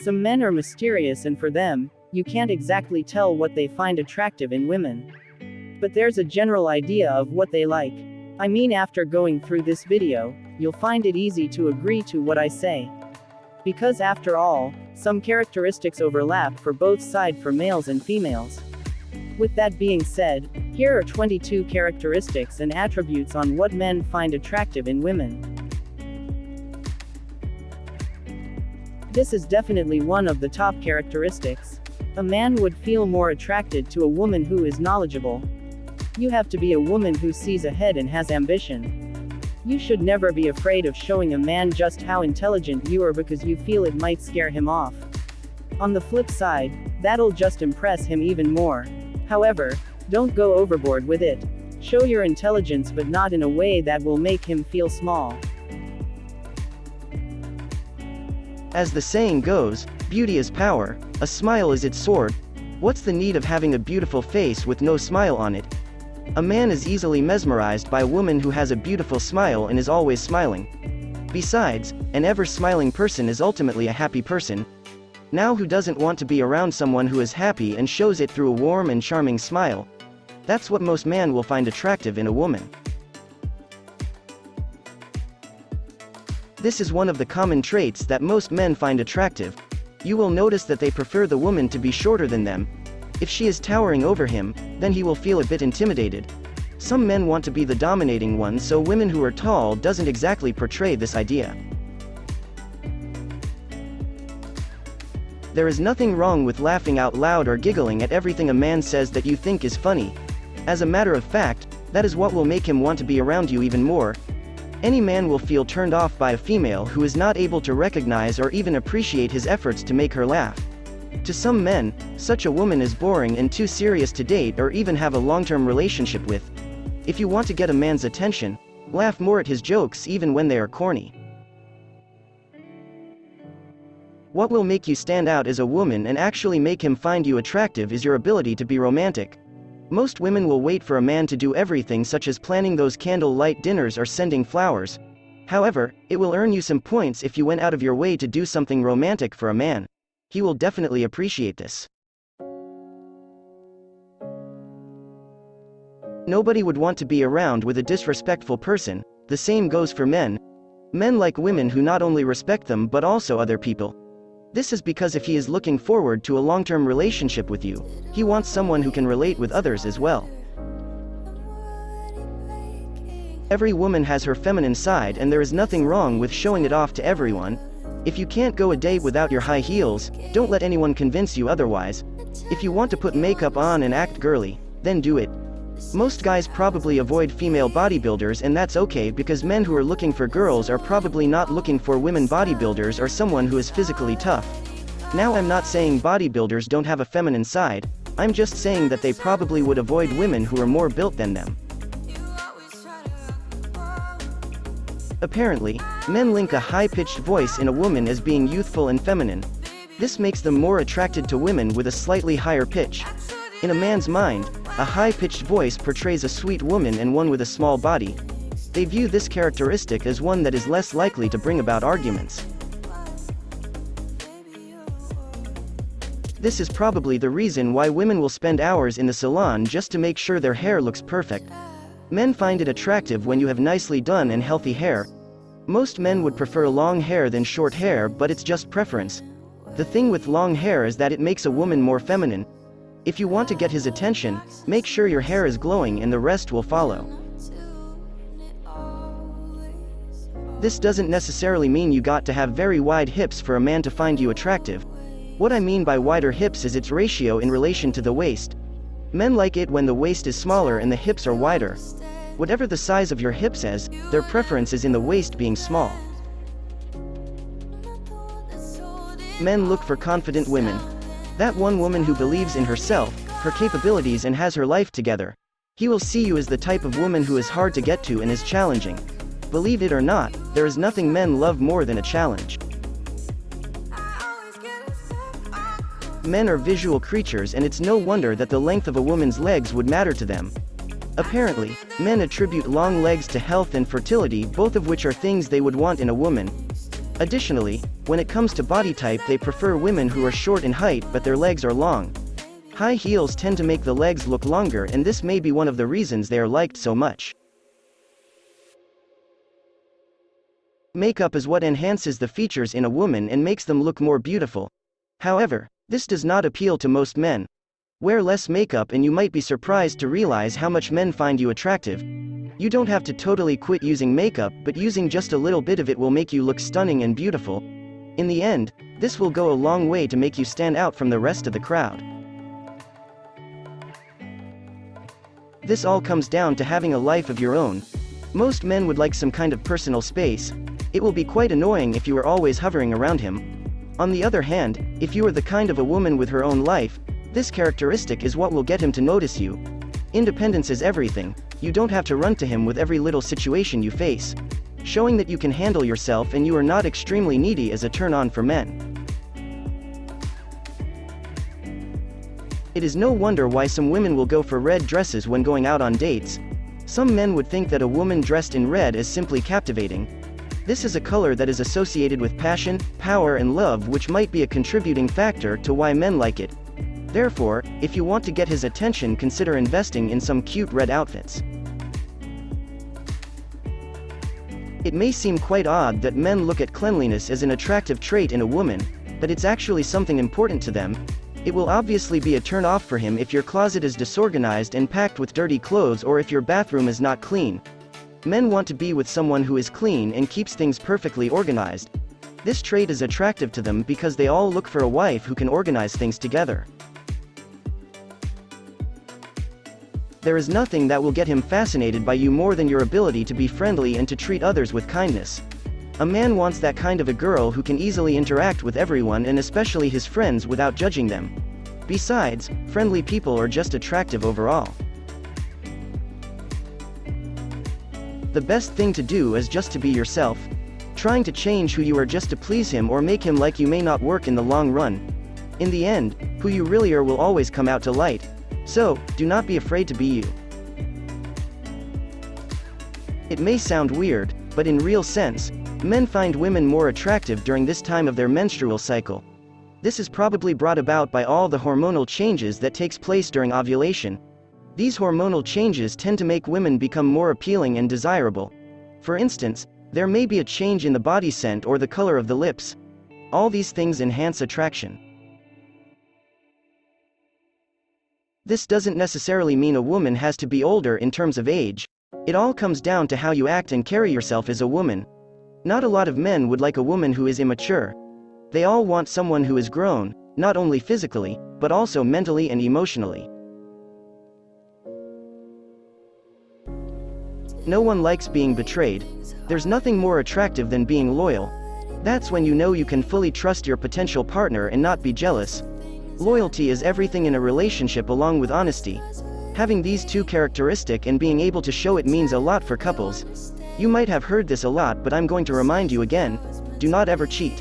Some men are mysterious, and for them, you can't exactly tell what they find attractive in women. But there's a general idea of what they like. I mean, after going through this video, you'll find it easy to agree to what I say. Because after all, some characteristics overlap for both sides, for males and females. With that being said, here are 22 characteristics and attributes on what men find attractive in women. This is definitely one of the top characteristics. A man would feel more attracted to a woman who is knowledgeable. You have to be a woman who sees ahead and has ambition. You should never be afraid of showing a man just how intelligent you are because you feel it might scare him off. On the flip side, that'll just impress him even more. However, don't go overboard with it. Show your intelligence, but not in a way that will make him feel small. As the saying goes, beauty is power, a smile is its sword. What's the need of having a beautiful face with no smile on it? A man is easily mesmerized by a woman who has a beautiful smile and is always smiling. Besides, an ever-smiling person is ultimately a happy person. Now, who doesn't want to be around someone who is happy and shows it through a warm and charming smile? That's what most men will find attractive in a woman. This is one of the common traits that most men find attractive. You will notice that they prefer the woman to be shorter than them. If she is towering over him, then he will feel a bit intimidated. Some men want to be the dominating one, so women who are tall doesn't exactly portray this idea. There is nothing wrong with laughing out loud or giggling at everything a man says that you think is funny. As a matter of fact, that is what will make him want to be around you even more. Any man will feel turned off by a female who is not able to recognize or even appreciate his efforts to make her laugh. To some men, such a woman is boring and too serious to date or even have a long-term relationship with. If you want to get a man's attention, laugh more at his jokes even when they are corny. What will make you stand out as a woman and actually make him find you attractive is your ability to be romantic. Most women will wait for a man to do everything, such as planning those candle-light dinners or sending flowers. However, it will earn you some points if you went out of your way to do something romantic for a man. He will definitely appreciate this. Nobody would want to be around with a disrespectful person. The same goes for men. Men like women who not only respect them but also other people. This is because if he is looking forward to a long-term relationship with you, he wants someone who can relate with others as well. Every woman has her feminine side, and there is nothing wrong with showing it off to everyone. If you can't go a day without your high heels, don't let anyone convince you otherwise. If you want to put makeup on and act girly, then do it. Most guys probably avoid female bodybuilders, and that's okay, because men who are looking for girls are probably not looking for women bodybuilders or someone who is physically tough. Now, I'm not saying bodybuilders don't have a feminine side, I'm just saying that they probably would avoid women who are more built than them. Apparently, men link a high-pitched voice in a woman as being youthful and feminine. This makes them more attracted to women with a slightly higher pitch. In a man's mind, a high-pitched voice portrays a sweet woman and one with a small body. They view this characteristic as one that is less likely to bring about arguments. This is probably the reason why women will spend hours in the salon just to make sure their hair looks perfect. Men find it attractive when you have nicely done and healthy hair. Most men would prefer long hair than short hair, but it's just preference. The thing with long hair is that it makes a woman more feminine. If you want to get his attention, make sure your hair is glowing and the rest will follow. This doesn't necessarily mean you got to have very wide hips for a man to find you attractive. What I mean by wider hips is its ratio in relation to the waist. Men like it when the waist is smaller and the hips are wider. Whatever the size of your hips is, their preference is in the waist being small. Men look for confident women. That one woman who believes in herself, her capabilities, and has her life together. He will see you as the type of woman who is hard to get to and is challenging. Believe it or not, there is nothing men love more than a challenge. Men are visual creatures, and it's no wonder that the length of a woman's legs would matter to them. Apparently, men attribute long legs to health and fertility, both of which are things they would want in a woman. Additionally, when it comes to body type, they prefer women who are short in height but their legs are long. High heels tend to make the legs look longer, and this may be one of the reasons they are liked so much. Makeup is what enhances the features in a woman and makes them look more beautiful. However, this does not appeal to most men. Wear less makeup and you might be surprised to realize how much men find you attractive. You don't have to totally quit using makeup, but using just a little bit of it will make you look stunning and beautiful. In the end, this will go a long way to make you stand out from the rest of the crowd. This all comes down to having a life of your own. Most men would like some kind of personal space. It will be quite annoying if you are always hovering around him. On the other hand, if you are the kind of a woman with her own life, this characteristic is what will get him to notice you. Independence is everything. You don't have to run to him with every little situation you face. Showing that you can handle yourself and you are not extremely needy is a turn-on for men. It is no wonder why some women will go for red dresses when going out on dates. Some men would think that a woman dressed in red is simply captivating. This is a color that is associated with passion, power and love, which might be a contributing factor to why men like it. Therefore, if you want to get his attention, consider investing in some cute red outfits. It may seem quite odd that men look at cleanliness as an attractive trait in a woman, but it's actually something important to them. It will obviously be a turn-off for him if your closet is disorganized and packed with dirty clothes, or if your bathroom is not clean. Men want to be with someone who is clean and keeps things perfectly organized. This trait is attractive to them because they all look for a wife who can organize things together. There is nothing that will get him fascinated by you more than your ability to be friendly and to treat others with kindness. A man wants that kind of a girl who can easily interact with everyone and especially his friends without judging them. Besides, friendly people are just attractive overall. The best thing to do is just to be yourself. Trying to change who you are just to please him or make him like you may not work in the long run. In the end, who you really are will always come out to light. So, do not be afraid to be you. It may sound weird, but in real sense, men find women more attractive during this time of their menstrual cycle. This is probably brought about by all the hormonal changes that takes place during ovulation. These hormonal changes tend to make women become more appealing and desirable. For instance, there may be a change in the body scent or the color of the lips. All these things enhance attraction. This doesn't necessarily mean a woman has to be older in terms of age. It all comes down to how you act and carry yourself as a woman. Not a lot of men would like a woman who is immature. They all want someone who is grown, not only physically, but also mentally and emotionally. No one likes being betrayed. There's nothing more attractive than being loyal. That's when you know you can fully trust your potential partner and not be jealous. Loyalty is everything in a relationship, along with honesty. Having these two characteristics and being able to show it means a lot for couples. You might have heard this a lot, but I'm going to remind you again: do not ever cheat.